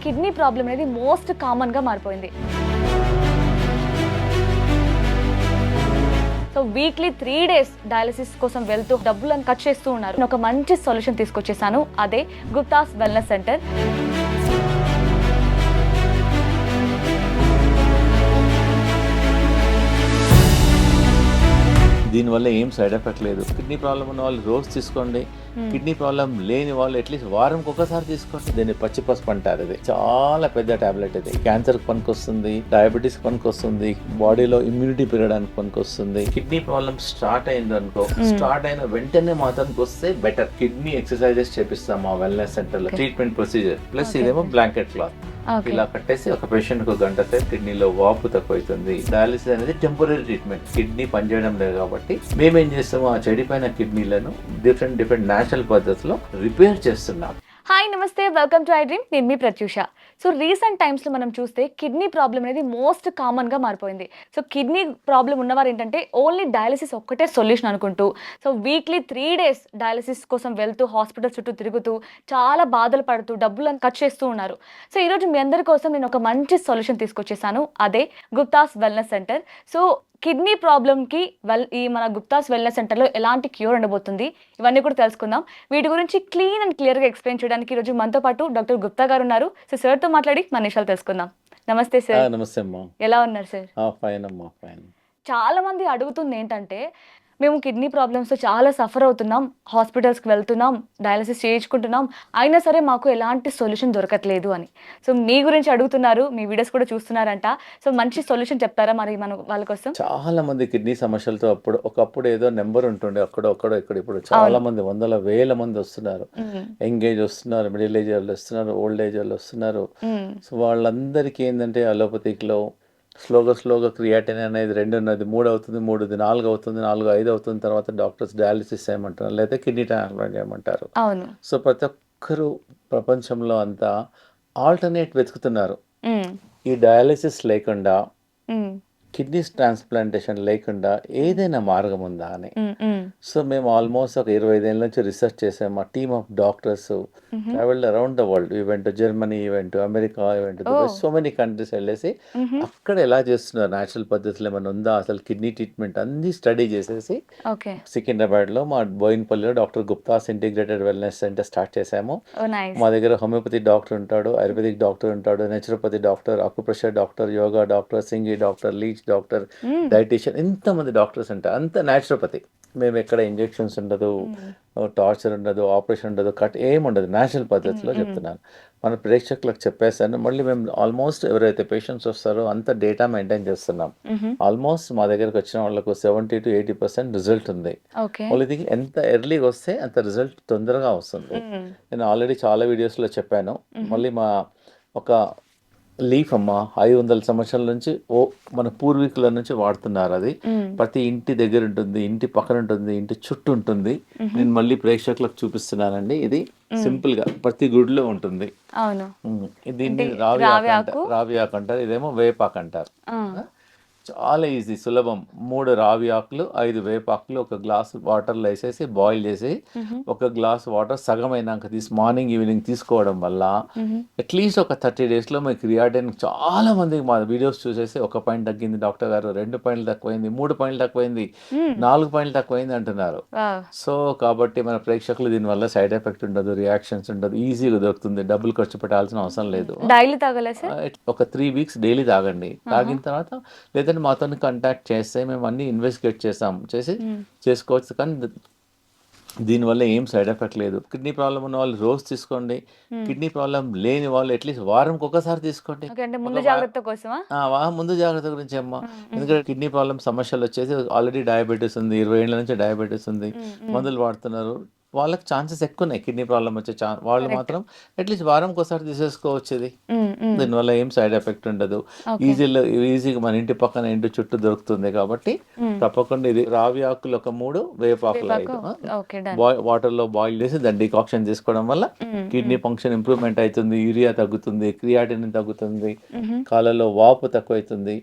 Kidney problem అనేది most కామన్గా మారిపోయింది. సో వీక్లీ 3 days డయాలసిస్ కోసం వెళ్తూ డబ్బులను ఖర్చు చేస్తూ ఉన్నారు. నేను ఒక మంచి సొల్యూషన్ తీసుకొచ్చేసాను, అదే గుప్తాస్ వెల్నెస్ సెంటర్. దీనివల్ల ఏం సైడ్ ఎఫెక్ట్ లేదు. కిడ్నీ ప్రాబ్లం ఉన్న వాళ్ళు రోజు తీసుకోండి, కిడ్నీ ప్రాబ్లం లేని వాళ్ళు అట్లీస్ట్ వారంకి ఒకసారి తీసుకోండి. దీన్ని పచ్చిపసుపు అంటారు. ఇది చాలా పెద్ద టాబ్లెట్. ఇది క్యాన్సర్ పనికి వస్తుంది, డయాబెటీస్ పనికి వస్తుంది, బాడీలో ఇమ్యూనిటీ పెరగడానికి పనికి వస్తుంది. కిడ్నీ ప్రాబ్లం స్టార్ట్ అయింది అనుకో, స్టార్ట్ అయిన వెంటనే మాత్రానికి వస్తే బెటర్. కిడ్నీ ఎక్సర్సైజెస్ చేపిస్తాం మా వెల్నెస్ సెంటర్ లో, ట్రీట్మెంట్ ప్రొసీజర్ ప్లస్ ఇదేమో బ్లాంకెట్ క్లాత్ ఇలా కట్టేసి ఒక పేషెంట్ కు గంట సేపు కిడ్నీలో వాపు తక్కువైతుంది. డయాలిసిస్ అనేది టెంపరీ ట్రీట్మెంట్, కిడ్నీ పనిచేయడం లేదు కాబట్టి మేమేం చేస్తాము, ఆ చెడిపోయిన కిడ్నీలను డిఫరెంట్ న్యాచురల్ పద్ధతిలో రిపేర్ చేస్తున్నాం. హాయ్ నమస్తే, వెల్కమ్ టు ఐ డ్రీమ్. నేను మీ ప్రత్యూష. సో రీసెంట్ టైమ్స్లో మనం చూస్తే కిడ్నీ ప్రాబ్లం అనేది మోస్ట్ కామన్గా మారిపోయింది. సో కిడ్నీ ప్రాబ్లం ఉన్నవారు ఏంటంటే ఓన్లీ డయాలసిస్ ఒక్కటే సొల్యూషన్ అనుకుంటూ సో వీక్లీ 3 days డయాలసిస్ కోసం వెళ్తూ హాస్పిటల్ చుట్టూ తిరుగుతూ చాలా బాధలు పడుతూ డబ్బులను ఖర్చు చేస్తూ ఉన్నారు. సో ఈరోజు మీ అందరి కోసం నేను ఒక మంచి సొల్యూషన్ తీసుకొచ్చేసాను, అదే Gupta's wellness centre. So kidney ప్రాబ్లంకి ఈ మన గుప్తాస్ వెల్నెస్ సెంటర్లో ఎలాంటి క్యూర్ ఉండబోతుంది ఇవన్నీ కూడా తెలుసుకుందాం. వీటి గురించి క్లీన్ అండ్ క్లియర్గా ఎక్స్ప్లెయిన్ చేయడానికి ఈరోజు మనతో పాటు డాక్టర్ గుప్తా గారు ఉన్నారు. సో సార్తో మాట్లాడి మన విషయాలు తెలుసుకుందాం. నమస్తే సార్. నమస్తే అమ్మా, ఎలా ఉన్నారు సార్? ఫైన్ అమ్మా, ఫైన్. చాలా మంది అడుగుతుంది ఏంటంటే మేము కిడ్నీ ప్రాబ్లమ్స్తో చాలా సఫర్ అవుతున్నాం, హాస్పిటల్స్కి వెళ్తున్నాం, డయాలసిస్ చేయించుకుంటున్నాం, అయినా సరే మాకు ఎలాంటి సొల్యూషన్ దొరకట్లేదు అని. సో మీ గురించి అడుగుతున్నారు, మీ వీడియోస్ కూడా చూస్తున్నారంట. సో మంచి సొల్యూషన్ చెప్తారా మరి మన వాళ్ళ కోసం? చాలా మంది కిడ్నీ సమస్యలతో ఒకప్పుడు ఏదో నెంబర్ ఉంటుండే, అక్కడో ఇక్కడ ఇప్పుడు చాలా మంది, వందల వేల మంది వస్తున్నారు. యంగ్ ఏజ్ వస్తున్నారు, మిడిల్ ఏజ్ వాళ్ళు వస్తున్నారు, ఓల్డ్ ఏజ్ వాళ్ళు వస్తున్నారు. సో వాళ్ళందరికీ ఏంటంటే అలోపతిక్లో స్లోగా క్రియాటిన్ అనేది 2 ఉన్నది, 3 అవుతుంది, 3 4 అవుతుంది, 4 5 అవుతుంది. తర్వాత డాక్టర్స్ డయాలిసిస్ చేయమంటారు, లేదా కిడ్నీ ట్రాన్స్ప్లాంట్ చేయమంటారు. సో ప్రతి ఒక్కరు ప్రపంచంలో అంతా ఆల్టర్నేట్ వెతుకుతున్నారు. ఈ డయాలిసిస్ లేకుండా, కిడ్నీ ట్రాన్స్ప్లాంటేషన్ లేకుండా ఏదైనా మార్గం ఉందా అని. సో మేము ఆల్మోస్ట్ ఒక 25 ఏళ్ళ నుంచి రీసెర్చ్ చేసాం. మా team of doctors travelled around the world. Event Germany, event America, event Dubai, so many countries వెళ్ళేసి అక్కడ ఎలా చేస్తున్నారు, న్యాచురల్ పద్ధతులు ఏమైనా ఉందా, అసలు కిడ్నీ ట్రీట్మెంట్ అన్ని స్టడీ చేసేసి సికింద్రాబాద్లో మా బోయిన్పల్లిలో doctor Gupta's integrated wellness centre start చేసాము. మా దగ్గర హోమియోపతి డాక్టర్ ఉంటాడు, ఆయుర్వేదిక్ డాక్టర్ ఉంటాడు, naturopathy doctor, acupressure doctor, yoga doctor, సింగి డాక్టర్, లీచ్ డాక్టర్, డైటీషియన్, ఇంతమంది డాక్టర్స్ ఉంటారు. అంత న్యాచురోపతి. మేము ఎక్కడ ఇంజెక్షన్స్ ఉండదు, టార్చర్ ఉండదు, ఆపరేషన్ ఉండదు, కట్ ఏముండదు, న్యాచురల్ పద్ధతిలో చెప్తున్నాను. మన ప్రేక్షకులకు చెప్పేసాను. మళ్ళీ మేము ఆల్మోస్ట్ ఎవరైతే పేషెంట్స్ వస్తారో అంత డేటా మెయింటైన్ చేస్తున్నాం. ఆల్మోస్ట్ మా దగ్గరకు వచ్చిన వాళ్ళకు 70 to 80% రిజల్ట్ ఉంది. వాళ్ళకి ఎంత ఎర్లీగా వస్తే అంత రిజల్ట్ తొందరగా వస్తుంది. నేను ఆల్రెడీ చాలా వీడియోస్లో చెప్పాను. మళ్ళీ మా ఒక లీఫ్ అమ్మ 500 సంవత్సరాల నుంచి మన పూర్వీకుల నుంచి వాడుతున్నారు. అది ప్రతి ఇంటి దగ్గర ఉంటుంది, ఇంటి పక్కన ఉంటుంది, ఇంటి చుట్టూ ఉంటుంది. నేను మళ్ళీ ప్రేక్షకులకు చూపిస్తున్నానండి. ఇది సింపుల్ గా ప్రతి గుడిలో ఉంటుంది. దీన్ని రావి ఆకు అంటారు, ఇదేమో వేపాకు అంటారు. చాలా ఈజీ, సులభం. 3 రావి ఆకులు, 5 వేపాకులు ఒక గ్లాస్ వాటర్లో వేసేసి బాయిల్ చేసి ఒక గ్లాస్ వాటర్ సగం అయినాక మార్నింగ్ ఈవినింగ్ తీసుకోవడం వల్ల అట్లీస్ట్ ఒక 30 daysలో మీకు క్రియాటిన్, చాలా మందికి మా వీడియోస్ చూసేసి 1 పాయింట్ తగ్గింది డాక్టర్ గారు, 2 పాయింట్లు తక్కువైంది, 3 పాయింట్లు తక్కువైంది, 4 పాయింట్లు తక్కువైంది అంటున్నారు. సో కాబట్టి మన ప్రేక్షకులు దీనివల్ల సైడ్ ఎఫెక్ట్ ఉండదు, రియాక్షన్స్ ఉండదు, ఈజీగా దొరుకుతుంది, డబ్బులు ఖర్చు పెట్టాల్సిన అవసరం లేదు. ఒక 3 weeks డైలీ తాగండి. తాగిన తర్వాత లేదా మాతో కాంటాక్ట్ చేస్తే మేము అన్ని ఇన్వెస్టిగేట్ చేసుకోవచ్చు. కానీ దీనివల్ల ఏం సైడ్ ఎఫెక్ట్ లేదు. కిడ్నీ ప్రాబ్లం ఉన్న వాళ్ళు రోజు తీసుకోండి, కిడ్నీ ప్రాబ్లం లేని వాళ్ళు అట్లీస్ట్ వారంకి ఒకసారి తీసుకోండి. ముందు జాగ్రత్త గురించి అమ్మా. ఎందుకంటే కిడ్నీ ప్రాబ్లం సమస్యలు వచ్చేసి ఆల్రెడీ డయాబెటీస్ ఉంది, 20 ఏళ్ళ నుంచి డయాబెటీస్ ఉంది, మందులు వాడుతున్నారు, వాళ్ళకి ఛాన్సెస్ ఎక్కువ ఉన్నాయి కిడ్నీ ప్రాబ్లం వచ్చే. వాళ్ళు మాత్రం అట్లీస్ట్ వారంకి ఒకసారి తీసేసుకోవచ్చు. ఇది దీనివల్ల ఏం సైడ్ ఎఫెక్ట్ ఉండదు. ఈజీగా మన ఇంటి పక్కన, ఇంటి చుట్టూ దొరుకుతుంది. కాబట్టి తప్పకుండా ఇది రావి ఆకులు ఒక 3, వేపాకులు 5 వాటర్లో బాయిల్ చేసి దాన్ని డికాక్షన్ తీసుకోవడం వల్ల కిడ్నీ ఫంక్షన్ ఇంప్రూవ్మెంట్ అవుతుంది, యూరియా తగ్గుతుంది, క్రియాటిన్ తగ్గుతుంది, కాళ్ళలో వాపు తక్కువైతుంది.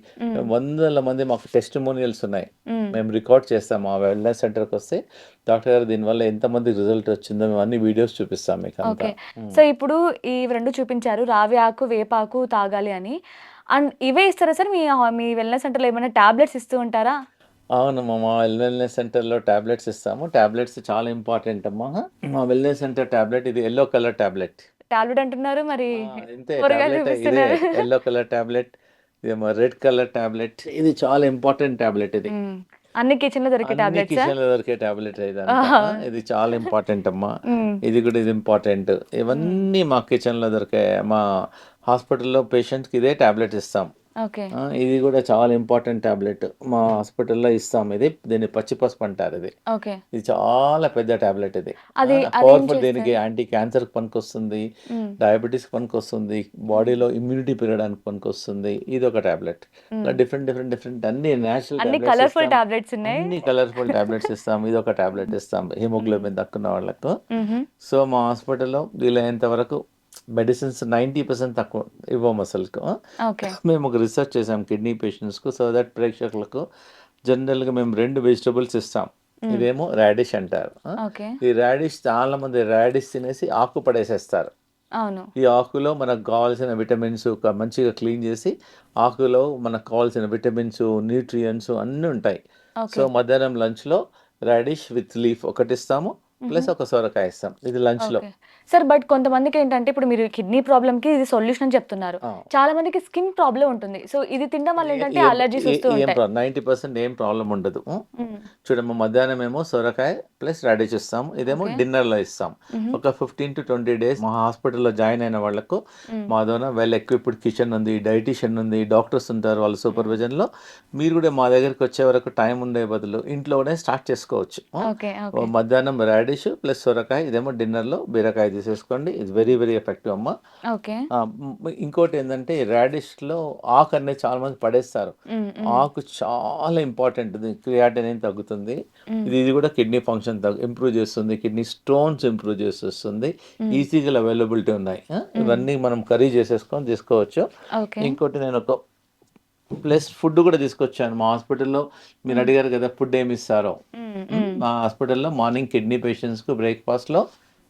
వందల మంది మాకు టెస్టిమోనియల్స్ ఉన్నాయి, మేము రికార్డ్ చేస్తాం. మా వెల్నెస్ సెంటర్కి వస్తే డాక్టర్ గారు దీనివల్ల ఎంతమందికి రిజల్ట్ వచ్చిందో మేము అన్ని వీడియోస్ చూపిస్తాం మీకు అంతా. ఓకే. సో, ఇప్పుడు ఈ 2 చూపించారు. రావి ఆకు, వేపాకు తాగాలి అని. అండ్ ఇవే ఇస్తారా సార్? మీ వెల్‌నెస్ సెంటర్‌లో ఏమైనా టాబ్లెట్స్ ఇస్తూ ఉంటారా? అవునమ్మా. మా వెల్‌నెస్ సెంటర్‌లో టాబ్లెట్స్ ఇస్తాము. టాబ్లెట్స్ చాలా ఇంపార్టెంట్ అమ్మా. మా వెల్‌నెస్ సెంటర్ టాబ్లెట్ ఇది యెల్లో కలర్ టాబ్లెట్. టాబ్లెట్ అంటున్నారు మరి ఇంతే కూరగాయలు టాబ్లెట్ ఇదే చూపిస్తున్నారు. Yellow colour tablet. ఇదేమో రెడ్ కలర్ టాబ్లెట్. ఇది చాలా ఇంపార్టెంట్ టాబ్లెట్ ఇది. హ్మ్. అన్ని కిచెన్‌లో దొరికే అన్ని టాబ్లెట్సా? కిచెన్‌లో దొరికే టాబ్లెట్ ఇదంతా. ఆహా! ఇది చాలా ఇంపార్టెంట్ అమ్మా. హ్మ్. ఇది ఇంపార్టెంట్. హ్మ్. ఇవన్నీ మా కిచెన్‌లో దొరికే మా హాస్పిటల్‌లో పేషెంట్స్‌కి ఇదే టాబ్లెట్ ఇస్తాం. ఓకే. ఇది కూడా చాలా ఇంపార్టెంట్ టాబ్లెట్. మా హాస్పిటల్‌లో ఇస్తాం ఇది. దీన్ని పచ్చి పసుపు అంటారు ఇది. ఓకే. ఇది చాలా పెద్ద టాబ్లెట్ ఇది. అదేం పవర్‌ఫుల్ దీనికి చేస్తారు? యాంటీ క్యాన్సర్‌కి పనికొస్తుంది. హ్మ్. డయాబెటిస్‌కి పనికొస్తుంది. బాడీలో ఇమ్యూనిటీ పెరగడానికి పనికొస్తుంది. ఇదొక టాబ్లెట్. హ్మ్. ఇలా డిఫరెంట్ అన్ని నేచురల్ అన్ని టాబ్లెట్స్ కలర్‌ఫుల్ ఇస్తాం. టాబ్లెట్స్ ఉన్నాయి. అన్ని కలర్‌ఫుల్ టాబ్లెట్స్ ఇస్తాం. ఇదొక టాబ్లెట్ ఇస్తాం హ్మ్. హిమోగ్లోబిన్ తక్కువ వాళ్ళకు. హుహు. సో, మా హాస్పిటల్‌లో వీలైనంత వరకు మెడిసిన్స్ 90% తక్కువ ఇవ్వము అసలుకు. ఓకే. మేము ఒక రిసర్చ్ చేసాం కిడ్నీ పేషెంట్స్‌కు. సో దట్ ప్రేక్షకులకు జనరల్‌గా మేము 2 వెజిటబుల్స్ ఇస్తాం. హ్మ్. ఇదేమో రాడిష్ అంటారు. ఓకే. ఈ రాడిష్ చాలామంది రాడిష్ తినేసి ఆకు పడేసేస్తారు. అవును. ఈ ఆకులో మనకు కావాల్సిన విటమిన్స్ మంచిగా క్లీన్ చేసి ఆకులో మనకు కావాల్సిన విటమిన్స్, న్యూట్రియంట్స్ అన్నీ ఉంటాయి. So, okay. మధ్యాహ్నం లంచ్‌లో రాడిష్ విత్ లీఫ్ ఒకటిస్తాము. హుహు. ప్లస్ ఒక సొరకాయ ఇస్తాం. ఇది లంచ్‌లో. ఓకే. సార్ బట్ కొంతమందికేంటంటే ఇప్పుడు మీరు కిడ్నీ ప్రాబ్లమ్‌కి ఇది సొల్యూషన్ అని చెప్తున్నారు. ఆ! చాలా మందికి స్కిన్ ప్రాబ్లమ్ ఉంటుంది. సో, ఇది తినడం వల్ల ఏంటంటే ఏం అలర్జీస్ వస్తూ ఏం ఉంటాయి. 90% ఏం ప్రాబ్లమ్ ఉండదు. హ్మ్. చూడమ్మా మధ్యాహ్నమేమో సొరకాయ ప్లస్ రాడిష్ ఇస్తాం. ఇదేమో ఓకే. డిన్నర్‌లో ఇస్తాం. హుహు. ఒక 15-20 డేస్ మా హాస్పిటల్‌లో జాయిన్ అయిన వాళ్ళకు హ్మ్. మా దగ్గర వెల్ ఎక్విప్డ్ కిచెన్ ఉంది, డైటీషియన్ ఉంది, డాక్టర్స్ ఉంటారు వాళ్ళ హ్మ్. సూపర్విజన్‌లో. మీరు కూడా మా దగ్గరికి వచ్చే వరకు టైం ఉండే బదులు ఇంట్లోనే స్టార్ట్ చేసుకోవచ్చు. ఓకే. ఓకే. మధ్యాహ్నం రాడిష్ ప్లస్ సొరకాయ ఇదేమో డిన్నర్‌లో బీరకాయ తీసేసుకోండి. ఇట్స్ వెరీ ఎఫెక్టివ్ అమ్మా. ఓకే. ఇంకోటేందంటే రాడిష్‌లో ఆకు అనేది చాలా మంది పడేస్తారు. హ్మ్. హ్మ్. ఆకు చాలా ఇంపార్టెంట్. ఇది క్రియాటినిన్ తగ్గుతుంది. హ్మ్. ఇది కూడా కిడ్నీ ఫంక్షన్ ఇంప్రూవ్ చేస్తుంది. కిడ్నీ స్టోన్స్ ఇంప్రూవ్ చేసేస్తుంది. హ్మ్. ఈజీగా అవైలబిలిటీ ఉన్నాయి. హ్మ్. ఇవన్నీ మనం కర్రీ చేసేసుకొని తీసుకోవచ్చు. ఓకే. ఇంకోటి నేను ఒక ప్లస్ ఫుడ్ కూడా తీసుకొచ్చాను. మా హాస్పిటల్‌లో మీరు హ్మ్. అడిగారు కదా! ఫుడ్ ఏమి ఇస్తారో. హ్మ్. హ్మ్. మా హాస్పిటల్‌లో మార్నింగ్ కిడ్నీ పేషెంట్స్‌కు బ్రేక్‌ఫాస్ట్‌లో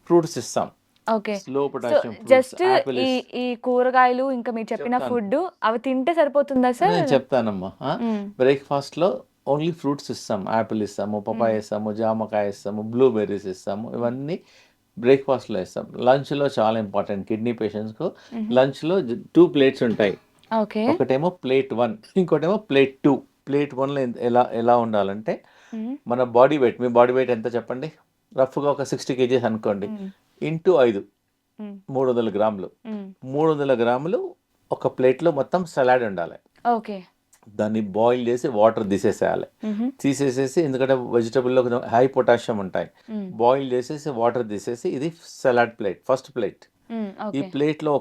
ఫ్రూట్స్ ఇస్తాం. ఓకే. లో so, potassium fruits, just Apple ఈ ఈ కూరగాయలు ఇంకా మీరు చెప్పిన చెప్తాను. ఫుడ్డు అవి తింటే సరిపోతుందా సార్? నేను చెప్తానమ్మా. హ్మ్. బ్రేక్‌ఫాస్ట్‌లో ఓన్లీ ఫ్రూట్స్ ఇస్తాం. యాపిల్ ఇస్తాము, హ్మ్. పపాయ ఇస్తాము, జామకాయ ఇస్తాము, బ్లూబెర్రీస్ ఇస్తాము. హ్మ్. ఇవన్నీ బ్రేక్‌ఫాస్ట్‌లో ఇస్తాం. లంచ్‌లో చాలా ఇంపార్టెంట్ కిడ్నీ పేషెంట్స్‌కు. హుహు. లంచ్‌లో 2 ప్లేట్స్ ఉంటాయి. ఓకే. ఒకటేమో ప్లేట్ 1 ఇంకోటేమో ప్లేట్ 2. ప్లేట్ 1లో ఎలా ఉండాలంటే హ్మ్. మన బాడీ వెయిట్ మీ బాడీ వెయిట్ ఎంత చెప్పండి? రఫ్‌గా ఒక 60 కేజీస్ అనుకోండి. హ్మ్. ఇంటూ 5 హ్మ్. 300 గ్రాములు. హ్మ్. 300 గ్రాములు ఒక ప్లేట్‌లో మొత్తం సలాడ్ ఉండాలి. ఓకే. దాన్ని బాయిల్ చేసి వాటర్ తీసేసేయాలి. హుహు. తీసేసేసి ఎందుకంటే వెజిటబుల్‌లో కొంచెం హై పొటాషియం ఉంటాయి. హ్మ్. బాయిల్ చేసేసి వాటర్ తీసేసి ఇది సలాడ్ ప్లేట్. First plate. హ్మ్. ఈ ఓకే. ప్లేట్‌లో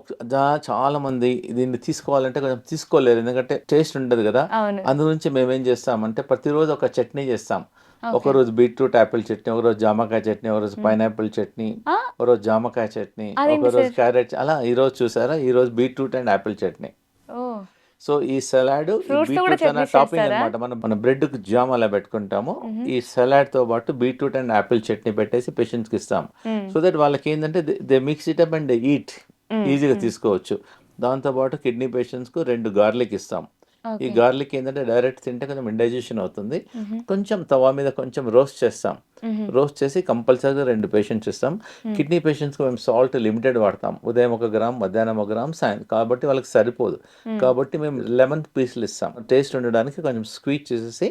చాలామంది దీన్ని తీసుకోవాలంటే కొంచెం తీసుకోలేరు. ఎందుకంటే టేస్ట్ ఉండదు గదా! అవును. అందుగురించి మేమేం చేస్తామంటే ప్రతిరోజు ఒక చట్నీ చేస్తాం. ఓకే. ఒకరోజు బీట్రూట్ యాపిల్ చట్నీ, ఒకరోజు జామకాయ చట్నీ, ఒకరోజు హ్మ్. పైనాపిల్ చట్నీ, ఆ! ఒకరోజు జామకాయ చట్నీ, అదేంటి ఒకరోజు సార్? క్యారెట్ అలా ఈరోజు చూసారా? ఈరోజు beetroot and Apple chutney. Oh! So, ఈ సలాడు, ఈ ఫ్రూట్స్‌తో కూడా బీట్రూట్ అన్న చట్నీస్ టాపింగ్ చేస్తారా? అనమాట. మన బ్రెడ్‌కి జామ్ ఎలా పెట్టుకుంటామో, హుహు. ఈ సలాడ్‌తో పాటు బీట్రూట్ అండ్ యాపిల్ చట్నీ పెట్టేసి పేషెంట్స్‌కి ఇస్తాం. హ్మ్. సో దట్ వాళ్ళకేందంటే they mix it up and they eat. Hmm. ఈజీగా హ్మ్. తీసుకోవచ్చు. దాంతో పాటు కిడ్నీ పేషెంట్స్‌కు 2 గార్లిక్ ఇస్తాం. ఈ ఓకే. గార్లిక్ ఏందంటే డైరెక్ట్ తింటే కొంచెం ఇండైజెషన్ అవుతుంది. హుహు. కొంచెం తవా మీద కొంచెం రోస్ట్ చేస్తాం. హుహు. రోస్ట్ చేసి కంపల్సరీగా 2 పేషెంట్స్ ఇస్తాం. హ్మ్. కిడ్నీ పేషెంట్స్‌కి మేము సాల్ట్ లిమిటెడ్ వాడతాం. ఉదయం 1 గ్రామ్, మధ్యాహ్నం 1 గ్రామ్, కాబట్టి వాళ్ళకి సరిపోదు. హ్మ్. కాబట్టి మేము లెమన్ పీస్‌లు ఇస్తాం. టేస్ట్ ఉండడానికి కొంచెం స్క్వీజ్ చేసేసి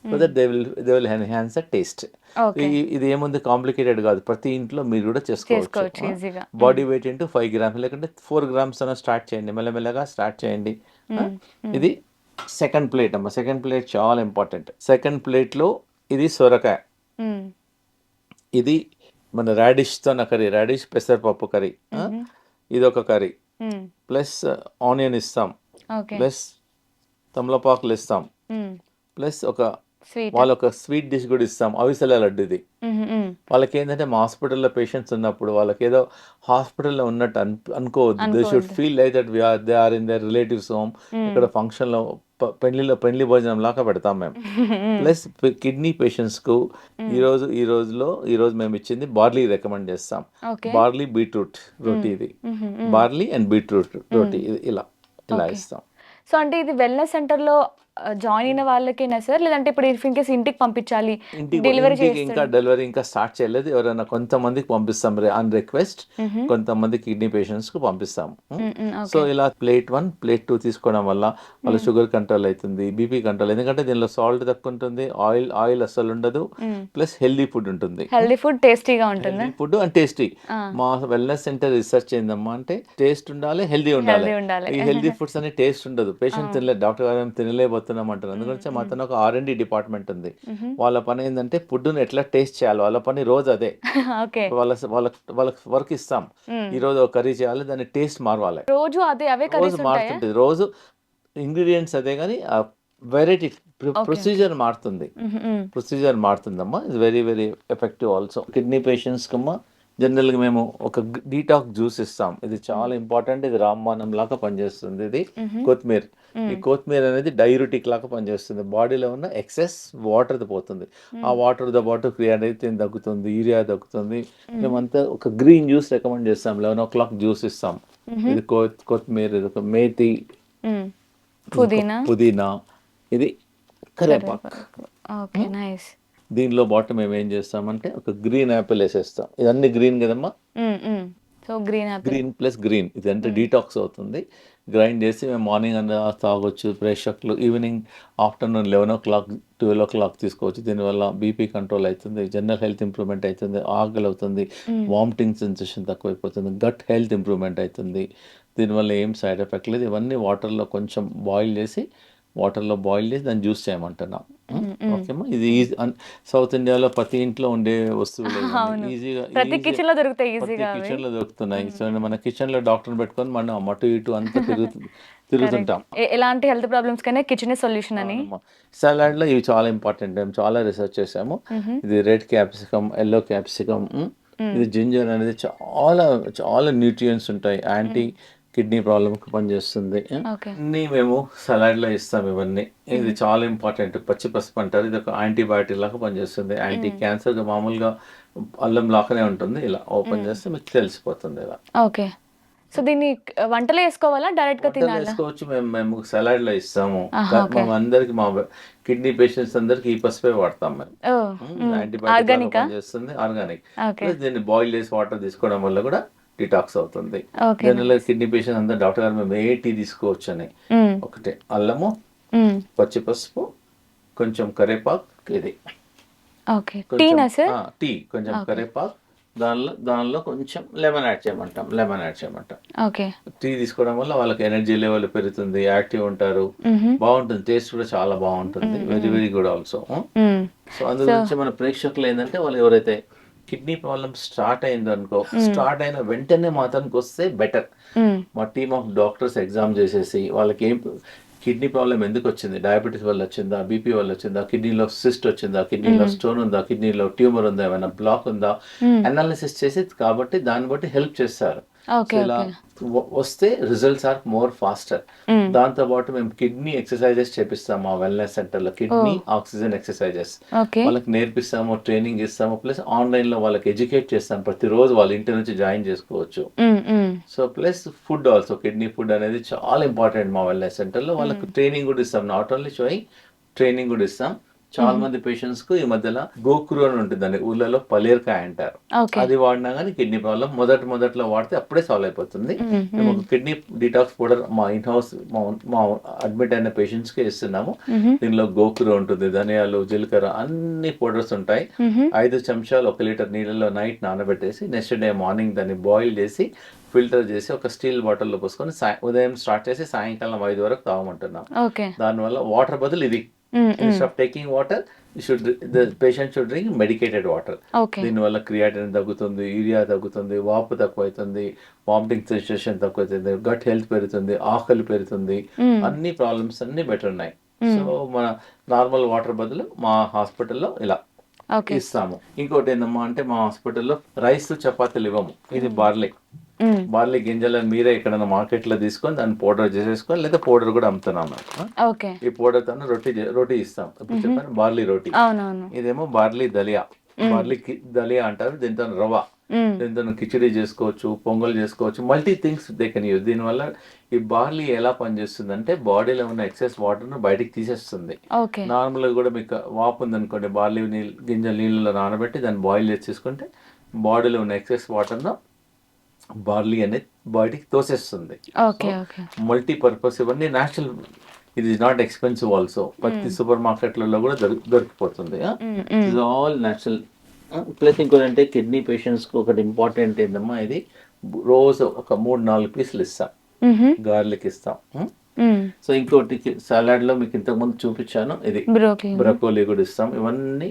సో హ్మ్. That they will enhance the taste. Okay. ఇది ఏముంది కాంప్లికేటెడ్ కాదు. ప్రతి ఇంట్లో మీరు కూడా చేసుకోవచ్చు. చేసుకోవచ్చు ఈజీగా. హ్మ్. బాడీ వెయిట్ ఇంటూ 5 గ్రామ్స్ లేకుంటే 4 గ్రామ్స్ అన్న స్టార్ట్ చేయండి. మెల్లమెల్లగా స్టార్ట్ చేయండి. ఆ! హ్మ్. హ్మ్. ఇది సెకండ్ ప్లేట్ అమ్మ. సెకండ్ ప్లేట్ చాలా ఇంపార్టెంట్. సెకండ్ ప్లేట్‌లో ఇది సొరకాయ. హ్మ్. ఇది మన రాడిష్‌తోన కర్రీ. రాడిష్ పెసరపప్పు కర్రీ. హుహు. ఇదొక కర్రీ. హ్మ్. ప్లస్ ఆనియన్ ఇస్తాం. ఓకే. ప్లస్ తమలపాకులు ఇస్తాం. హ్మ్. Plus sweet. వాళ్ళొక స్వీట్ డిష్ కూడా ఇస్తాం. అవిసెల లడ్డు ఇది. హుహు. హ్మ్. వాళ్ళకేందంటే మా హాస్పిటల్‌లో పేషెంట్స్ ఉన్నప్పుడు వాళ్ళకేదో హాస్పిటల్‌లో ఉన్నట్టు అనుకోవద్దు. దే షుడ్ అనుకోవద్దు. Feel like that they are in their relatives home. Hmm. ఇక్కడ ఫంక్షన్‌లో పెళ్లి భోజనం లాగా పెడతాం మేము. ప్లస్ కిడ్నీ పేషెంట్స్కు ఈరోజు మేము ఇచ్చింది బార్లీ రికమెండ్ చేస్తాం. ఓకే. బార్లీ బీట్రూట్ రోటీ ఇది, బార్లీ అండ్ బీట్రూట్ రోటీ ఇది ఇలా ఓకే. ఇస్తాం. సో అంటే ఇది వెల్నెస్ సెంటర్‌లో జాయిన్ అయిన వాళ్ళకేనా సార్? లేదంటే ఇప్పుడు ఇన్ కేస్ ఇంటికి పంపించాలి, డెలివరీ ఇంటికి ఇంకా చేస్తాడు? డెలివరీ ఇంకా స్టార్ట్ చేయలేదు. ఎవరైనా కొంతమందికి పంపిస్తాం ఆన్ రిక్వెస్ట్, కొంతమంది కిడ్నీ పేషెంట్స్కి పంపిస్తాం. So okay. ఇలా ప్లేట్ 1 ప్లేట్ 2 తీసుకోవడం వల్ల వాళ్ళ షుగర్ కంట్రోల్ అవుతుంది, బీపీ కంట్రోల్, ఎందుకంటే దీనిలో సాల్ట్ తక్కువ ఉంటుంది, ఆయిల్ అస్సలు ఉండదు, ప్లస్ హెల్దీ ఫుడ్ ఉంటుంది. హెల్దీ ఫుడ్ టేస్టీగా ఉంటుందా? Healthy food and tasty. మా వెల్నెస్ సెంటర్ రిసర్చ్ ఏందమ్మా అంటే టేస్ట్ ఉండాలి, హెల్దీ ఉండాలి. హెల్దీ ఉండాలి. ఈ హెల్దీ ఫుడ్స్ అనే టేస్ట్ ఉండదు, పేషెంట్ తినలేదు, డాక్టర్ గారు తినలేకపోతున్నాం అంటారు. అందుకని మాత్రం ఒక R&D డిపార్ట్మెంట్ ఉంది. వాళ్ళ పని ఏంటంటే ఫుడ్ని ఎట్లా టేస్ట్ చేయాలి, వాళ్ళ పని రోజు అదే. ఓకే. వాళ్ళకి వర్క్ ఇస్తాం, ఈ రోజు ఒక కర్రీ చేయాలి, దాని టేస్ట్ మారవాలి, రోజు అవే రోజు కర్రీస్ ఉంటాయా? మారుతుంటుంది, రోజు ఇంగ్రీడియంట్స్ అదే కానీ వెరైటీ ప్రొసీజర్ మారుతుంది. ప్రొసీజర్ మారుతుందమ్మా. It's very very effective also. Kidney patients కమ్మా జనరల్గా మేము ఒక డీటాక్స్ జ్యూస్ ఇస్తాం. ఇది చాలా ఇంపార్టెంట్. ఇది రామబాణం లాగా పనిచేస్తుంది. ఇది కొత్తిమీర. ఈ కొత్తిమీర అనేది డైయూరిటిక్ లాగా పనిచేస్తుంది. బాడీలో ఉన్న ఎక్సెస్ వాటర్ పోతుంది. ఆ వాటర్తో పాటు క్రియాటిన్ తగ్గుతుంది, యూరియా తగ్గుతుంది. మేమంతా ఒక గ్రీన్ జ్యూస్ రికమెండ్ చేస్తాం. 11 o'clock జ్యూస్ ఇస్తాం. ఇది కొత్తిమీర, ఇది ఒక మేతి, పుదీనా, ఇది కరివేపాకు. Okay, nice. దీనిలో బాటమ్ మేము ఏం చేస్తామంటే ఒక గ్రీన్ యాపిల్ వేసేస్తాం. ఇదన్నీ గ్రీన్ కదమ్మా, so green Apple. Green plus green ఇదంతా డీటాక్స్ అవుతుంది. గ్రైండ్ చేసి మేము మార్నింగ్ అన్న తాగొచ్చు, ప్రేషక్లు ఈవినింగ్, ఆఫ్టర్నూన్ 11 o'clock 12 o'clock తీసుకోవచ్చు. దీనివల్ల బీపీ కంట్రోల్ అవుతుంది, జనరల్ హెల్త్ ఇంప్రూవ్మెంట్ అవుతుంది, ఆకలి అవుతుంది, వామిటింగ్ సెన్సేషన్ తక్కువైపోతుంది, గట్ హెల్త్ ఇంప్రూవ్మెంట్ అవుతుంది. దీనివల్ల ఏం సైడ్ ఎఫెక్ట్ లేదు. ఇవన్నీ వాటర్లో కొంచెం బాయిల్ చేసి దాన్ని జ్యూస్ చేయమంటున్నాం. ఓకేమ్మా. ఇది సౌత్ ఇండియాలో ప్రతి ఇంట్లో ఉండే వస్తువులు, ఈజీగా ప్రతి కిచెన్ లో దొరుకుతాయి, ఈజీగా కిచెన్ లో దొరుకుతున్నాయి. సో మన కిచెన్ లో డాక్టర్ పెట్టుకొని మనం అటు ఇటు అంతా తిరుగుతుంటాం. ఎలాంటి హెల్త్ ప్రాబ్లమ్స్ కైనా కిచెన్ సొల్యూషన్ అని. సలాడ్ లో ఇవి చాలా ఇంపార్టెంట్. మేము చాలా రీసెర్చ్ చేసాము. ఇది రెడ్ క్యాప్సికమ్, ఎల్లో క్యాప్సికమ్, ఇది జింజర్ అనేది చాలా చాలా న్యూట్రియంట్స్ ఉంటాయి. యాంటీ కిడ్నీ ప్రాబ్లంకి పనిచేస్తుంది. అన్నీ మేము సలాడ్లో ఇస్తాం. ఇవన్నీ ఇది చాలా ఇంపార్టెంట్. పచ్చి పసుపు అంటారు, ఇది ఒక యాంటీబయాటిక్ లాగా పనిచేస్తుంది. యాంటీ క్యాన్సర్ మామూలుగా అల్లం లాగానే ఉంటుంది. ఇలా ఓపెన్ చేస్తే మీకు తెలిసిపోతుంది ఇలా. ఓకే. సో దీన్ని వంటలో వేసుకోవాలా, డైరెక్ట్ గా తినాలా? వేసుకోవచ్చు. మేము సలాడ్ లో ఇస్తాము. మేము అందరికి, మా కిడ్నీ పేషెంట్స్ అందరికి ఈ పసుపే వాడతాం మేము. యాంటీబయాటిక్ పనిచేస్తుంది, ఆర్గానిక్. దీన్ని బాయిల్ చేసి వాటర్ తీసుకోవడం వల్ల కూడా డిటాక్స్ అవుతుంది. జనరల్ కిడ్నీ పేషెంట్ అందరూ డాక్టర్ గారు మేము ఏ టీ తీసుకోవచ్చు అని, ఒకటే అల్లము, పచ్చి పసుపు, కొంచెం కరివేపాకు, ఇది టీ, కొంచెం కరివేపాకు, దానిలో కొంచెం లెమన్ యాడ్ చేయమంటాం. టీ తీసుకోవడం వల్ల వాళ్ళకి ఎనర్జీ లెవెల్ పెరుగుతుంది, యాక్టివ్ ఉంటారు, బాగుంటుంది, టేస్ట్ కూడా చాలా బాగుంటుంది, very very good also. So అందు గురించి మన ప్రేక్షకులు ఏంటంటే వాళ్ళు ఎవరైతే కిడ్నీ ప్రాబ్లమ్ స్టార్ట్ అయింది అనుకో, స్టార్ట్ అయిన వెంటనే మాత్రానికి వస్తే బెటర్. మా టీమ్ ఆఫ్ డాక్టర్స్ ఎగ్జామ్ చేసేసి వాళ్ళకి ఏం కిడ్నీ ప్రాబ్లం ఎందుకు వచ్చింది, డయాబెటీస్ వల్ల వచ్చిందా, బీపీ వల్ల వచ్చిందా, కిడ్నీలో సిస్ట్ వచ్చిందా, కిడ్నీలో స్టోన్ ఉందా, కిడ్నీలో ట్యూమర్ ఉందా, ఏమైనా బ్లాక్ ఉందా, అనాలిసిస్ చేసి కాబట్టి దాన్ని బట్టి హెల్ప్ చేస్తారు. ఇలా వస్తే రిజల్ట్స్ ఆర్ మోర్ ఫాస్టర్. దాంతో పాటు మేము కిడ్నీ ఎక్సర్సైజెస్ చేపిస్తాము మా వెల్నెస్ సెంటర్ లో. కిడ్నీ ఆక్సిజన్ ఎక్సర్సైజెస్ వాళ్ళకి నేర్పిస్తాము, ట్రైనింగ్ ఇస్తాము, ప్లస్ ఆన్లైన్ లో వాళ్ళకి ఎడ్యుకేట్ చేస్తాం. ప్రతిరోజు వాళ్ళ ఇంటి నుంచి జాయిన్ చేసుకోవచ్చు. So plus food also, kidney food అనేది చాలా ఇంపార్టెంట్ మా వెల్నెస్ సెంటర్ లో. వాళ్ళకి ట్రైనింగ్ కూడా ఇస్తాం, నాట్ ఓన్లీ షోయింగ్, ట్రైనింగ్ కూడా ఇస్తాం. చాలా మంది పేషెంట్స్ కు ఈ మధ్యలో గోకురు అని ఉంటుందండి, ఊళ్ళలో పలేరుకాయ అంటారు, అది వాడినా కానీ కిడ్నీ ప్రాబ్లం మొదట్లో వాడితే అప్పుడే సాల్వ్ అయిపోతుంది. మేము ఒక కిడ్నీ డిటాక్స్ పౌడర్ మా ఇన్ హౌస్ మా అడ్మిట్ అయిన పేషెంట్స్ కి ఇస్తున్నాము. దీనిలో గోకురు ఉంటుంది, ధనియాలు, జీలకర్ర, అన్ని పౌడర్స్ ఉంటాయి. 5 చెంచాలు 1 లీటర్ నీళ్ళలో నైట్ నానబెట్టేసి నెక్స్ట్ డే మార్నింగ్ దాన్ని బాయిల్ చేసి ఫిల్టర్ చేసి ఒక స్టీల్ బాటిల్లో పోసుకొని ఉదయం స్టార్ట్ చేసి సాయంకాలం 5 వరకు తాగమంటున్నాం. దానివల్ల వాటర్ బదులు ఇది, instead of taking water, the patient should drink medicated water. దీనివల్ల క్రియాటిన్ తగ్గుతుంది, యూరియా తగ్గుతుంది, వాపు తక్కువైతుంది, వామిటింగ్ సెన్సేషన్ తక్కువైతుంది, గట్ హెల్త్ పెరుగుతుంది, ఆకలి పెరుగుతుంది, అన్ని ప్రాబ్లమ్స్ అన్ని బెటర్ ఉన్నాయి. సో మన నార్మల్ వాటర్ బదులు మా హాస్పిటల్లో ఇలా ఇస్తాము. ఇంకోటి ఏందమ్మా అంటే మా హాస్పిటల్లో రైస్ చపాతీలు ఇవ్వము, ఇది బార్లీ. బార్లీ గింజలను మీరే ఎక్కడైనా మార్కెట్లో తీసుకొని దాన్ని పౌడర్ చేసేసుకొని, లేదా పౌడర్ కూడా అమ్ముతున్నాం మేము. ఓకే. ఈ పౌడర్తో రోటీ ఇస్తాం. ఇప్పుడు చెప్పాను బార్లీ రోటీ. అవునవును. ఇదేమో బార్లీ దలియా. బార్లీ దలియా అంటారు. దీంతో రవ్వ, దీంతో కిచిడి చేసుకోవచ్చు, పొంగల్ చేసుకోవచ్చు, multi things they can use. దీనివల్ల ఈ బార్లీ ఎలా పనిచేస్తుంది అంటే బాడీలో ఉన్న ఎక్సెస్ వాటర్ను బయటికి తీసేస్తుంది. ఓకే. నార్మల్గా కూడా మీకు వాపు ఉందనుకోండి, బార్లీ గింజలు నీళ్ళలో నానబెట్టి దాన్ని బాయిల్ చేసి తీసుకుంటే బాడీలో ఉన్న ఎక్సెస్ వాటర్ను బార్లీ అనేది బయటికి తోసేస్తుంది. ఓకే. ఓకే. మల్టీపర్పస్, ఇవన్నీ న్యాచురల్. ఇది ఇస్ నాట్ ఎక్స్పెన్సివ్ ఆల్సో. ప్రతి సూపర్ మార్కెట్లలో కూడా దొరికిపోతుంది. It all natural. ప్లస్ ఇంకోటి అంటే కిడ్నీ పేషెంట్స్కి ఒకటి ఇంపార్టెంట్ ఏంటమ్మా, ఇది రోజు ఒక 3-4 పీసులు ఇస్తాం, గార్లిక్ ఇస్తాం. సో ఇంకోటి సలాడ్లో మీకు ఇంతకుముందు చూపించాను, ఇది బ్రకోలీ కూడా ఇస్తాం. ఇవన్నీ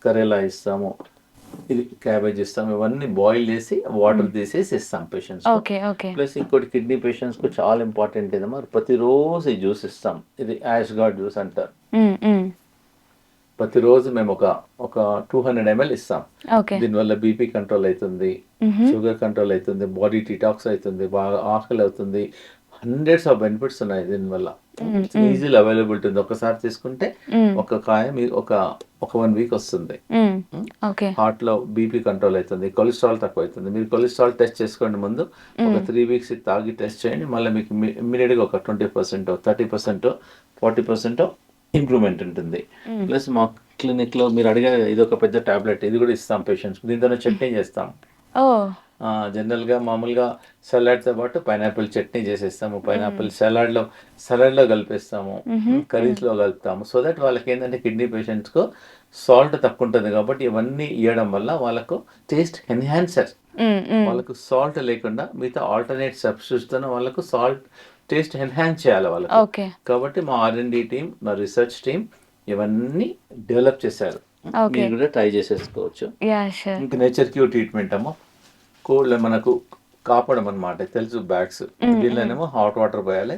కరేలా ఇస్తాము, ఇది క్యాబేజ్ ఇస్తాం. ఇవన్నీ బాయిల్ చేసి వాటర్ తీసేసి ఇస్తాం పేషెంట్స్. ప్లస్ ఇంకోటి కిడ్నీ పేషెంట్స్ కు చాలా ఇంపార్టెంట్ ఏదమ్మా, ప్రతిరోజు ఈ జ్యూస్ ఇస్తాం. ఇది యాష్ గార్డ్ జ్యూస్ అంటారు. ప్రతిరోజు మేము ఒక 200 ml ఇస్తాం. దీనివల్ల బీపీ కంట్రోల్ అవుతుంది, షుగర్ కంట్రోల్ అవుతుంది, బాడీ డిటాక్స్ అవుతుంది, బాగా ఆకలి అవుతుంది. హండ్రెడ్స్ ఆఫ్ బెనిఫిట్స్ ఉన్నాయి దీనివల్ల. ఈజీలీ అవైలబిలిటీ ఉంది. ఒకసారి తీసుకుంటే ఒక కాయ మీకు ఒక 1 వీక్ వస్తుంది. హార్ట్ లో బీపీ కంట్రోల్ అవుతుంది, కొలెస్ట్రాల్ తక్కువ అవుతుంది. మీరు కొలెస్ట్రాల్ టెస్ట్ చేసుకోండి ముందు, ఒక 3 weeks తాగి టెస్ట్ చేయండి. మళ్ళీ మీకు ఇమ్మీడియట్ గా ఒక 20%, 30%, 40% ఇంప్రూవ్మెంట్ ఉంటుంది. ప్లస్ మా క్లినిక్ లో మీరు అడిగే ఇది ఒక పెద్ద టాబ్లెట్, ఇది కూడా ఇస్తాం పేషెంట్స్. దీంతో చట్నీ చేస్తాం. జనరల్ గా మామూలుగా సలాడ్ తో పాటు పైనాపిల్ చట్నీ చేసేస్తాము. పైనాపిల్ సలాడ్ లో కలిపేస్తాము, కర్రీస్ లో కలుపుతాము. సో దట్ వాళ్ళకి ఏంటంటే కిడ్నీ పేషెంట్స్ కు సాల్ట్ తక్కువ ఉంటుంది కాబట్టి ఇవన్నీ ఇవ్వడం వల్ల వాళ్ళకు టేస్ట్ ఎన్హాన్సర్. వాళ్ళకు సాల్ట్ లేకుండా మిగతా ఆల్టర్నేట్ సబ్స్టిట్యూట్స్ తో వాళ్ళకు సాల్ట్ టేస్ట్ ఎన్హాన్స్ చేయాలి వాళ్ళకి. కాబట్టి మా R&D టీమ్, మా రీసెర్చ్ టీమ్ ఇవన్నీ డెవలప్ చేశారు. మీరు కూడా ట్రై చేసేసుకోవచ్చు. ఇంకా నేచర్ క్యూర్ ట్రీట్మెంట్ అమ్మా, కోల్డ్ మనకు కాపడం అనమాట, తెలుసు బ్యాగ్స్. దీనిలోనేమో హాట్ వాటర్ పోయాలి,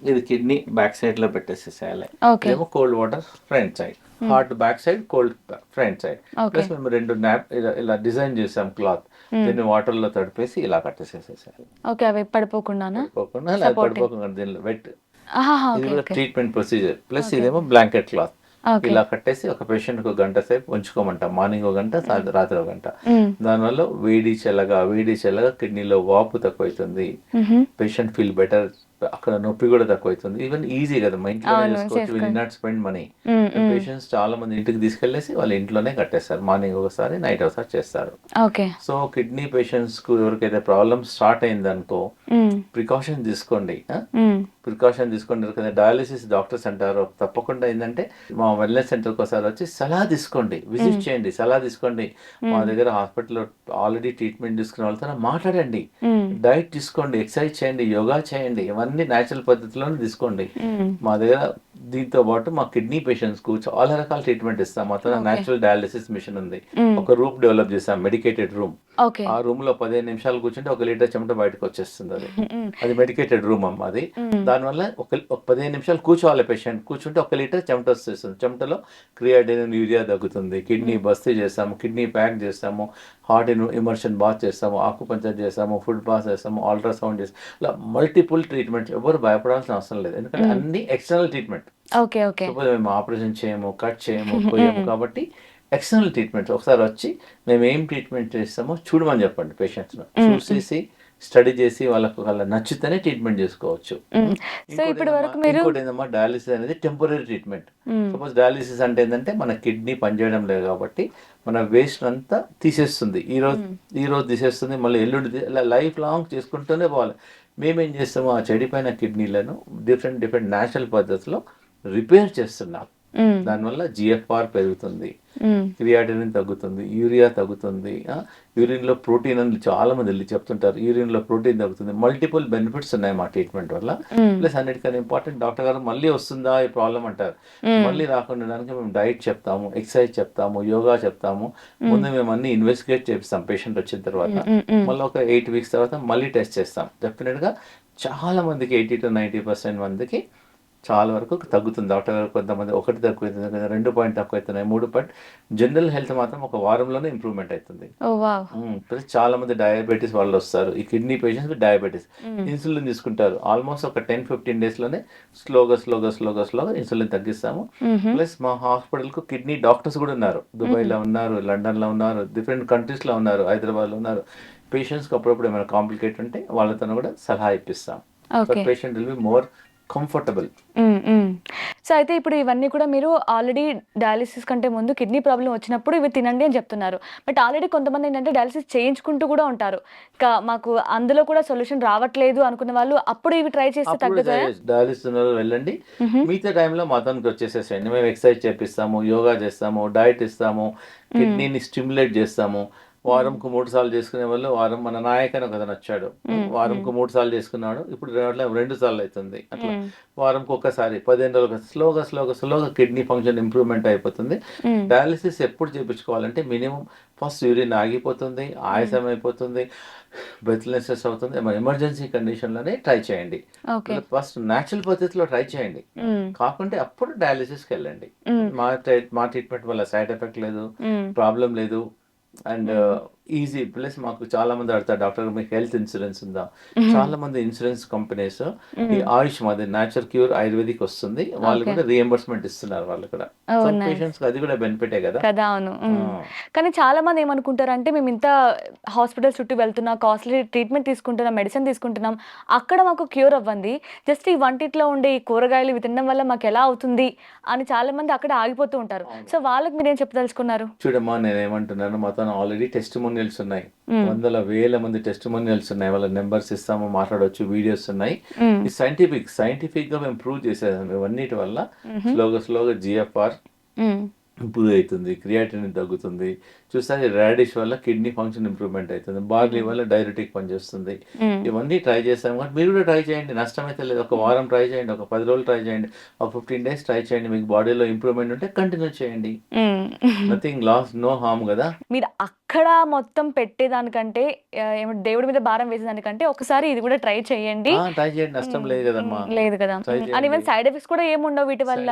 ఇది కిడ్నీ బ్యాక్ సైడ్ లో పెట్టేసేసేయాలి. ఇదేమో cold water front side, hot back side, cold front side. Plus మేము 2 నాప్ ఇలా డిజైన్ చేసాం క్లాత్, దీన్ని వాటర్ లో తడిపేసి ఇలా కట్టేసేసేసాలి. పడిపోకుండా దీనిలో వెట్. ఇది కూడా ట్రీట్మెంట్ ప్రొసీజర్. ప్లస్ ఇదేమో బ్లాంకెట్ క్లాత్, ఇలా కట్టేసి ఒక పేషెంట్ ఒక గంట సేపు ఉంచుకోమంటాం. మార్నింగ్ 1 గంట, రాత్రి 1 గంట. దానివల్ల వేడి చల్లగా కిడ్నీలో వాపు తక్కువ అవుతుంది, పేషెంట్ ఫీల్ బెటర్, అక్కడ నొప్పి కూడా తక్కువ అవుతుంది. ఈవెన్ ఈజీ కదా, మా ఇంట్లో చేసుకోవచ్చు. Will not spend money. Patients చాలా మంది ఇంటికి తీసుకెళ్లేసి వాళ్ళ ఇంట్లోనే కట్టేస్తారు. మార్నింగ్ ఒకసారి, నైట్ ఒకసారి చేస్తారు. సో కిడ్నీ పేషెంట్స్ కు ఎవరికైతే ప్రాబ్లమ్ స్టార్ట్ అయిందనుకో, ప్రికాషన్ తీసుకోండి. ఎవరికైతే డయాలిసిస్ డాక్టర్స్ అంటారు, తప్పకుండా ఏంటంటే మా వెల్నెస్ సెంటర్కి ఒకసారి వచ్చి సలహా తీసుకోండి, విజిట్ చేయండి, సలహా తీసుకోండి. మా దగ్గర హాస్పిటల్లో ఆల్రెడీ ట్రీట్మెంట్ తీసుకున్న వాళ్ళతో మాట్లాడండి, డైట్ తీసుకోండి, ఎక్సర్సైజ్ చేయండి, యోగా చేయండి, ఇవన్నీ న్యాచురల్ పద్ధతిలోనే తీసుకోండి. మా దగ్గర దీంతో పాటు మా కిడ్నీ పేషెంట్స్ కు చాలా రకాల ట్రీట్మెంట్ ఇస్తాం. మా దగ్గర న్యాచురల్ డయాలిసిస్ మిషన్ ఉంది. ఒక రూమ్ డెవలప్ చేసాం, మెడికేటెడ్ రూమ్. ఆ రూమ్ లో 15 నిమిషాలు కూర్చుంటే 1 లీటర్ చెమట బయటకు వచ్చేస్తుంది. అది మెడికేటెడ్ రూమ్ అమ్మ. అది దానివల్ల ఒక 15 నిమిషాలు కూర్చోవాలి పేషెంట్, కూర్చుంటే 1 లీటర్ చెమట వస్తుంది. చెమటలో క్రియాటినిన్, యూరియా తగ్గుతుంది. కిడ్నీ బస్తీ చేస్తాము, కిడ్నీ ప్యాక్ చేస్తాము, హార్ట్ ఇమర్షన్ బాత్ చేస్తాము, ఆకుపంచర్ చేస్తాము, ఫుడ్ బాత్ చేస్తాము, అల్ట్రాసౌండ్ చేస్తాము. ఇలా మల్టిపుల్ ట్రీట్మెంట్. ఎవరు భయపడాల్సిన అవసరం లేదు, ఎందుకంటే అన్ని ఎక్స్టర్నల్ ట్రీట్మెంట్. మేము ఆపరేషన్ చేయము, కట్ చేయము, కొయ్యము. కాబట్టి ఎక్స్టర్నల్ ట్రీట్మెంట్. ఒకసారి వచ్చి మేము ఏం ట్రీట్మెంట్ చేస్తామో చూడమని చెప్పండి పేషెంట్స్. చూసేసి స్టడీ చేసి వాళ్ళకు నచ్చితేనే ట్రీట్మెంట్ చేసుకోవచ్చు. ఇంకోటి ఏంటమ్మా, డయాలిసిస్ అనేది టెంపరీ ట్రీట్మెంట్. సపోజ్ డయాలిసిస్ అంటే ఏంటంటే మన కిడ్నీ పనిచేయడం లేదు కాబట్టి మన వేస్ట్ అంతా తీసేస్తుంది. ఈ రోజు తీసేస్తుంది, మళ్ళీ ఎల్లుండి, లైఫ్ లాంగ్ చేసుకుంటూనే పోవాలి. మేమేం చేస్తాము, ఆ చెడిపోయిన కిడ్నీలను డిఫరెంట్ న్యాచురల్ పద్ధతిలో రిపేర్ చేస్తున్నాం. దానివల్ల GFR పెరుగుతుంది, క్రియాటినిన్ తగ్గుతుంది, యూరియా తగ్గుతుంది, యూరిన్ లో ప్రోటీన్ అని చాలా మంది చెప్తుంటారు. యూరిన్ లో ప్రోటీన్ తగ్గుతుంది. మల్టిపుల్ బెనిఫిట్స్ ఉన్నాయి మా ట్రీట్మెంట్ వల్ల. ప్లస్ అన్నిటికన్నా ఇంపార్టెంట్, డాక్టర్ గారు మళ్ళీ వస్తుందా ఈ ప్రాబ్లం అంటారు. మళ్ళీ రాకుండా మేము డైట్ చెప్తాము, ఎక్సర్సైజ్ చెప్తాము, యోగా చెప్తాము. ముందు మేము అన్ని ఇన్వెస్టిగేట్ చేపిస్తాం పేషెంట్ వచ్చిన తర్వాత. మళ్ళీ ఒక 8 weeks తర్వాత మళ్ళీ టెస్ట్ చేస్తాం. డెఫినెట్ గా చాలా మందికి 80 to 90% మందికి చాలా వరకు తగ్గుతుంది. డాక్టర్ గారు కొంతమంది 1 తక్కువైతుంది కదా, 2 పాయింట్ తక్కువైతున్నాయి, 3 పాయింట్. జనరల్ హెల్త్ మాత్రం ఒక వారంలోనే ఇంప్రూవ్మెంట్ అవుతుంది. ఓ వావ్. ప్లస్ చాలా మంది డయాబెటీస్ వాళ్ళు వస్తారు, ఈ kidney patients with diabetes insulin తీసుకుంటారు. ఆల్మోస్ట్ ఒక 10-15 డేస్లోనే స్లోగా ఇన్సులిన్ తగ్గిస్తాము. ప్లస్ మా హాస్పిటల్కు కిడ్నీ డాక్టర్స్ కూడా ఉన్నారు. దుబాయ్లో ఉన్నారు, లండన్లో ఉన్నారు, డిఫరెంట్ కంట్రీస్లో ఉన్నారు, హైదరాబాద్లో ఉన్నారు. పేషెంట్స్కి అప్పుడప్పుడు ఏమైనా కాంప్లికేట్ ఉంటే వాళ్ళతో కూడా సలహా ఇప్పిస్తాం. Patient will be more comfortable. So అయితే ఇప్పుడు ఇవన్నీ కూడా మీరు ఆల్రెడీ డయాలిసిస్ కంటే ముందు కిడ్నీ ప్రాబ్లం వచ్చినప్పుడు ఇవి తినండి అని చెప్తున్నారు. బట్ ఆల్రెడీ కొంతమంది ఏంటంటే డయాలిసిస్ చేయించుకుంటూ కూడా ఉంటారు. మాకు అందులో కూడా సొల్యూషన్ రావట్లేదు అనుకున్న వాళ్ళు అప్పుడు ఇవి ట్రై చేస్తే తగ్గుతాయా? డయాలిసిస్ వెళ్ళండి, మిగతా టైంలో మాతానికి వచ్చేసేసేయండి. మేము ఎక్సర్సైజ్ చేపిస్తాము, యోగా చేస్తాము, డైట్ ఇస్తాము, కిడ్నీని స్టిమ్యులేట్ చేస్తాము. వారంకు 3 సార్లు చేసుకునే వాళ్ళు, వారం మన నాయకన్ ఒక అతను వచ్చాడు, వారంకు 3 సార్లు చేసుకున్నాడు, ఇప్పుడు 2 సార్లు అవుతుంది. అట్లా వారంకు ఒకసారి 15 రోజులు స్లోగా కిడ్నీ ఫంక్షన్ ఇంప్రూవ్మెంట్ అయిపోతుంది. డయాలిసిస్ ఎప్పుడు చేయించుకోవాలంటే మినిమం ఫస్ట్ యూరిన్ ఆగిపోతుంది, ఆయాసం అయిపోతుంది, బ్రెత్లెస్నెస్ అవుతుంది, ఎమర్జెన్సీ కండిషన్లోనే ట్రై చేయండి. ఫస్ట్ న్యాచురల్ పద్ధతిలో ట్రై చేయండి, కాకుంటే అప్పుడు డయాలిసిస్కి వెళ్ళండి. మా ట్రీట్మెంట్ వల్ల సైడ్ ఎఫెక్ట్ లేదు, ప్రాబ్లం లేదు, అండ్ ఈజీ. ప్లస్ మాకు చాలా మంది అడుగుతారు, డాక్టర్ మీకు హెల్త్ ఇన్సూరెన్స్ ఉందా? చాలా మంది ఇన్సూరెన్స్ కంపెనీస్ ఈ ఆయుష్ మాది నేచర్ క్యూర్ ఆయుర్వేదిక్ వస్తుంది, వాళ్ళు కూడా రియంబర్స్మెంట్ ఇస్తున్నారు. వాళ్ళు కూడా పేషెంట్స్ అది కూడా బెనిఫిటే కదా. అవును. కానీ చాలా మంది ఏమనుకుంటారంటే మేము ఇంత హాస్పిటల్ చుట్టూ వెళ్తున్నా, కాస్ట్లీ ట్రీట్మెంట్ తీసుకుంటున్నాం, మెడిసిన్ తీసుకుంటున్నాం, అక్కడ మాకు క్యూర్ అవ్వండి, జస్ట్ ఈ వంటిట్లో ఉండే ఈ కూరగాయలు ఇవి తినడం వల్ల మాకు ఎలా అవుతుంది అని చాలా మంది అక్కడ ఆగిపోతూ ఉంటారు. సో వాళ్ళకి మీరేం చెప్పదలుచుకున్నారు? చూడమ్మా, నేను ఏమంటున్నాను, మాతో ఆల్రెడీ టెస్టిమోనియల్స్ ఉన్నాయి, 100,000 మంది టెస్టిమోనియల్స్ ఉన్నాయి. వాళ్ళ నెంబర్స్ ఇస్తాము, మాట్లాడవచ్చు, వీడియోస్ ఉన్నాయి. ఈ సైంటిఫిక్ గా మేము ప్రూవ్ చేసేదాం. ఇవన్నిటి వల్ల స్లోగా GFR ఇంప్రూవ్ అవుతుంది, క్రియాటినిన్ తగ్గుతుంది. చూస్తే రాడిష్ వల్ల కిడ్నీ ఫంక్షన్ ఇంప్రూవ్మెంట్ అవుతుంది, బార్లీ వల్ల డైరెటిక్ పనిచేస్తుంది. ఇవన్నీ ట్రై చేస్తాం కాబట్టి మీరు కూడా ట్రై చేయండి, నష్టమైతే లేదు. ఒక వారం ట్రై చేయండి, ఒక 10 రోజులు ట్రై చేయండి, ఒక 15 days ట్రై చేయండి. మీకు బాడీలో ఇంప్రూవ్మెంట్ ఉంటే కంటిన్యూ చేయండి. నథింగ్ లాస్, నో హార్మ్ కదా. మీరు అక్కడ మొత్తం పెట్టేదానికంటే దేవుడి మీద భారం వేసేదానికంటే ఒకసారి ఇది కూడా ట్రై చేయండి. ట్రై చేయండి, నష్టం లేదు కదమ్మా. లేదు కదా. అండ్ ఈవెన్ సైడ్ ఎఫెక్ట్స్ కూడా ఏముండవు వీటి వల్ల,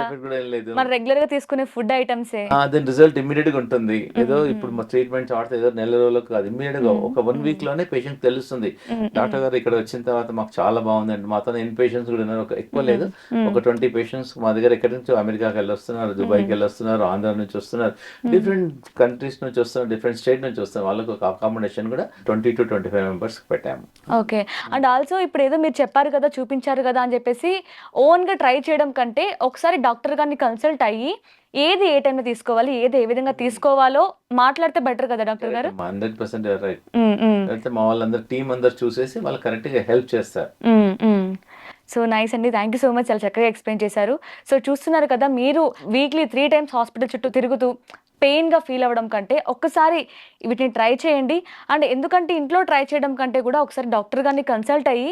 మన రెగ్యులర్ గా తీసుకునే ఫుడ్ ఐటమ్స్. దాని రిజల్ట్ ఇమ్మీడియట్ గా ఉంటుంది. ఏదో ఇప్పుడు మా ట్రీట్మెంట్ వాడితే ఏదో నెల రోజులకు కాదు, ఇమ్మీడియట్ గా ఒక 1 week లోనే పేషెంట్ తెలుస్తుంది, డాక్టర్ గారు ఇక్కడ వచ్చిన తర్వాత మాకు చాలా బాగుందండి. మాతో ఇన్ పేషెంట్స్ కూడా ఉన్నారు, ఎక్కువ లేదు, ఒక 20 patients మా దగ్గర ఎక్కడి నుంచి అమెరికాకి వెళ్ళి వస్తున్నారు, దుబాయ్కి వెళ్ళి వస్తున్నారు, ఆంధ్ర నుంచి వస్తున్నారు, డిఫరెంట్ కంట్రీస్ నుంచి వస్తున్నారు, డిఫరెంట్ స్టేట్ నుంచి వస్తున్నారు. వాళ్ళకు ఒక అకామిడేషన్ కూడా 20 to 25 members పెట్టాము. ఓకే. అండ్ ఆల్సో ఇప్పుడు ఏదో మీరు చెప్పారు కదా, చూపించారు కదా అని చెప్పేసి ఓన్ గా ట్రై చేయడం కంటే ఒకసారి డాక్టర్ గారిని కన్సల్ట్ అయ్యి ఏది ఏ టైంలో తీసుకోవాలి, ఏది ఏ విధంగా తీసుకోవాలో మాట్లాడితే బెటర్ కదా డాక్టర్ గారు. 100% రైట్. అయితే మా వాళ్ళందరూ టీం అందరు చూసేసి వాళ్ళు కరెక్ట్ గా హెల్ప్ చేస్తారు. సో నైస్ అండి, థ్యాంక్ యూ సో మచ్, చాలా చక్కగా ఎక్స్ప్లెయిన్ చేశారు. సో చూస్తున్నారు కదా, మీరు వీక్లీ 3 times హాస్పిటల్ చుట్టూ తిరుగుతూ పెయిన్గా ఫీల్ అవ్వడం కంటే ఒక్కసారి వీటిని ట్రై చేయండి. అండ్ ఎందుకంటే ఇంట్లో ట్రై చేయడం కంటే కూడా ఒకసారి డాక్టర్ గారిని కన్సల్ట్ అయ్యి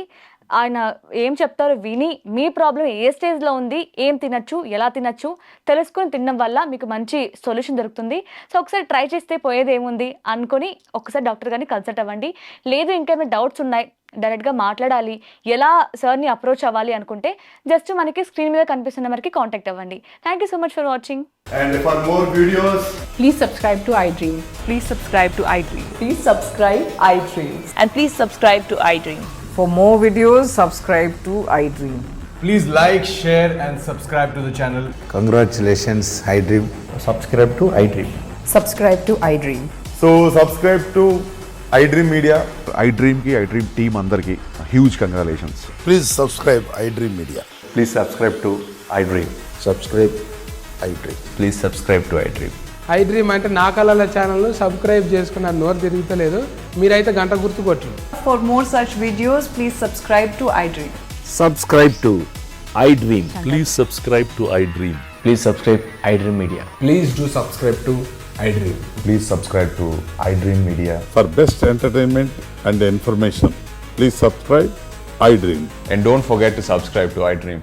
ఆయన ఏం చెప్తారో విని మీ ప్రాబ్లం ఏ స్టేజ్లో ఉంది, ఏం తినచ్చు, ఎలా తినచ్చు తెలుసుకొని తినడం వల్ల మీకు మంచి సొల్యూషన్ దొరుకుతుంది. సో ఒకసారి ట్రై చేస్తే పోయేది ఏముంది అనుకొని ఒకసారి డాక్టర్ గారిని కన్సల్ట్ అవ్వండి. లేదు ఇంకేమైనా డౌట్స్ ఉన్నాయి, డైరెక్ట్గా మాట్లాడాలి, ఎలా సార్ని అప్రోచ్ అవ్వాలి అనుకుంటే జస్ట్ మనకి స్క్రీన్ మీద కనిపిస్తున్న మనకి కాంటాక్ట్ అవ్వండి. Thank you so much for watching. And for more videos, please subscribe to iDream. Please subscribe to iDream. Please subscribe iDream. And please subscribe to iDream. For more videos, subscribe to iDream. please like, share and subscribe to the channel. Congratulations, iDream. Subscribe to iDream. Subscribe to iDream. So subscribe to iDream Media. iDream ki iDream team andarki huge congratulations. Please subscribe iDream Media. Please subscribe to iDream. Subscribe iDream. Please subscribe to iDream. iDream అంటే నా కళల channel subscribe చేసుకున్న నోరు తిరుగుతలేదు, మీరైతే గంట గుర్తు కొట్టండి. For more such videos, please subscribe to iDream. Subscribe to iDream. Please subscribe to iDream. Please subscribe iDream Media. Please do subscribe to iDream. Please subscribe to iDream Media. For best entertainment and information, please subscribe iDream. And don't forget to subscribe to iDream.